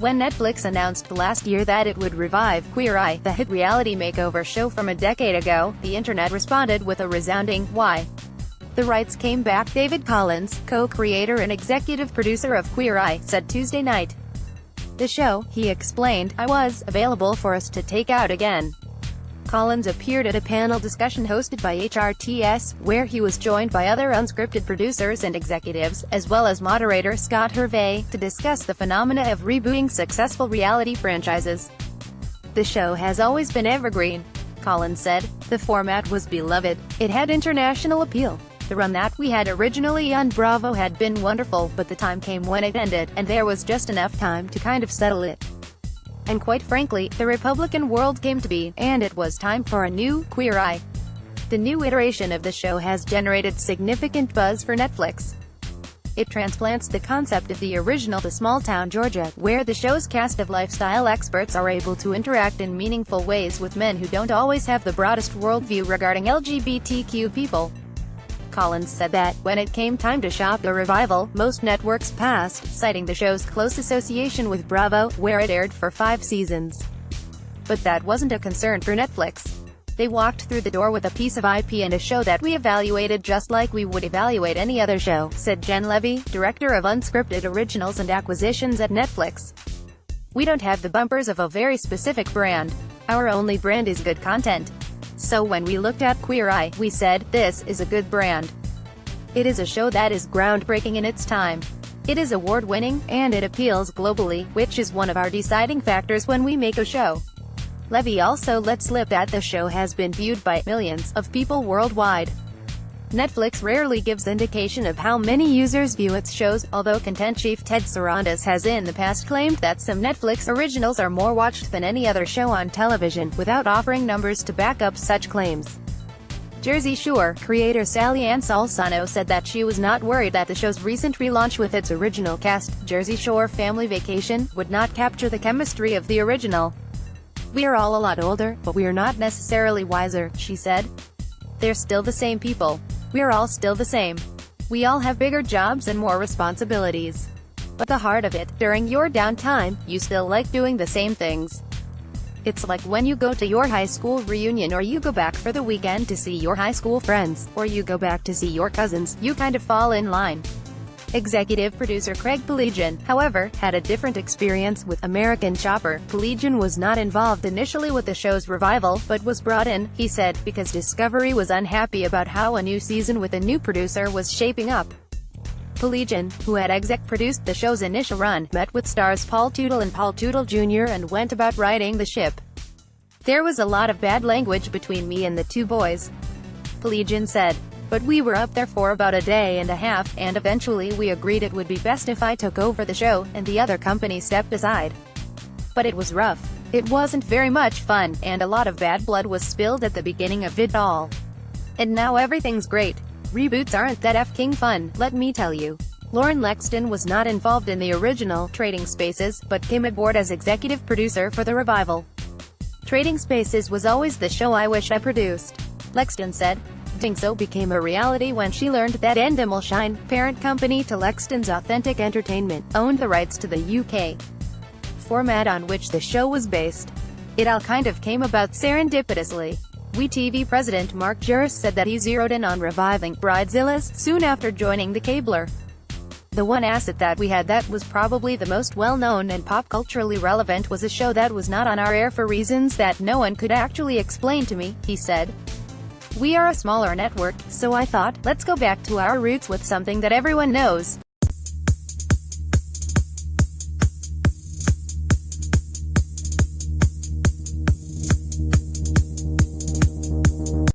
When Netflix announced last year that it would revive Queer Eye, the hit reality makeover show from a decade ago, the internet responded with a resounding, "Why?" The rights came back. David Collins, co-creator and executive producer of Queer Eye, said Tuesday night. The show, he explained, was available for us to take out again. Collins appeared at a panel discussion hosted by HRTS, where he was joined by other unscripted producers and executives, as well as moderator Scott Hervey, to discuss the phenomena of rebooting successful reality franchises. "The show has always been evergreen," Collins said. "The format was beloved. It had international appeal. The run that we had originally on Bravo had been wonderful, but the time came when it ended, and there was just enough time to kind of settle it. And quite frankly, the Republican world came to be, and it was time for a new Queer Eye." The new iteration of the show has generated significant buzz for Netflix. It transplants the concept of the original to small-town Georgia, where the show's cast of lifestyle experts are able to interact in meaningful ways with men who don't always have the broadest worldview regarding LGBTQ people. Collins said that, when it came time to shop a revival, most networks passed, citing the show's close association with Bravo, where it aired for 5 seasons. But that wasn't a concern for Netflix. "They walked through the door with a piece of IP and a show that we evaluated just like we would evaluate any other show," said Jen Levy, director of unscripted originals and acquisitions at Netflix. "We don't have the bumpers of a very specific brand. Our only brand is good content. So when we looked at Queer Eye, we said, this is a good brand. It is a show that is groundbreaking in its time. It is award-winning, and it appeals globally, which is one of our deciding factors when we make a show." Levy also let slip that the show has been viewed by millions of people worldwide. Netflix rarely gives indication of how many users view its shows, although content chief Ted Sarandos has in the past claimed that some Netflix originals are more watched than any other show on television, without offering numbers to back up such claims. Jersey Shore creator Sally Ann Salsano said that she was not worried that the show's recent relaunch with its original cast, Jersey Shore Family Vacation, would not capture the chemistry of the original. "We are all a lot older, but we are not necessarily wiser," she said. "They're still the same people. We're all still the same. We all have bigger jobs and more responsibilities. But the heart of it, during your downtime, you still like doing the same things. It's like when you go to your high school reunion, or you go back for the weekend to see your high school friends, or you go back to see your cousins, you kind of fall in line." Executive producer Craig Piligian, however, had a different experience with American Chopper. Piligian was not involved initially with the show's revival, but was brought in, he said, because Discovery was unhappy about how a new season with a new producer was shaping up. Piligian, who had exec-produced the show's initial run, met with stars Paul Tootle and Paul Tootle Jr. and went about righting the ship. "There was a lot of bad language between me and the two boys," Piligian said. "But we were up there for about a day and a half, and eventually we agreed it would be best if I took over the show, and the other company stepped aside. But it was rough. It wasn't very much fun, and a lot of bad blood was spilled at the beginning of it all. And now everything's great. Reboots aren't that f***ing fun, let me tell you." Lauren Lexton was not involved in the original Trading Spaces, but came aboard as executive producer for the revival. "Trading Spaces was always the show I wish I produced," Lexton said. Doing so became a reality when she learned that Endemol Shine, parent company to Lexton's Authentic Entertainment, owned the rights to the UK format on which the show was based. "It all kind of came about serendipitously." WeTV president Mark Juris said that he zeroed in on reviving Bridezillas soon after joining the cabler. "The one asset that we had that was probably the most well-known and pop-culturally relevant was a show that was not on our air for reasons that no one could actually explain to me," he said. "We are a smaller network, so I thought, let's go back to our roots with something that everyone knows."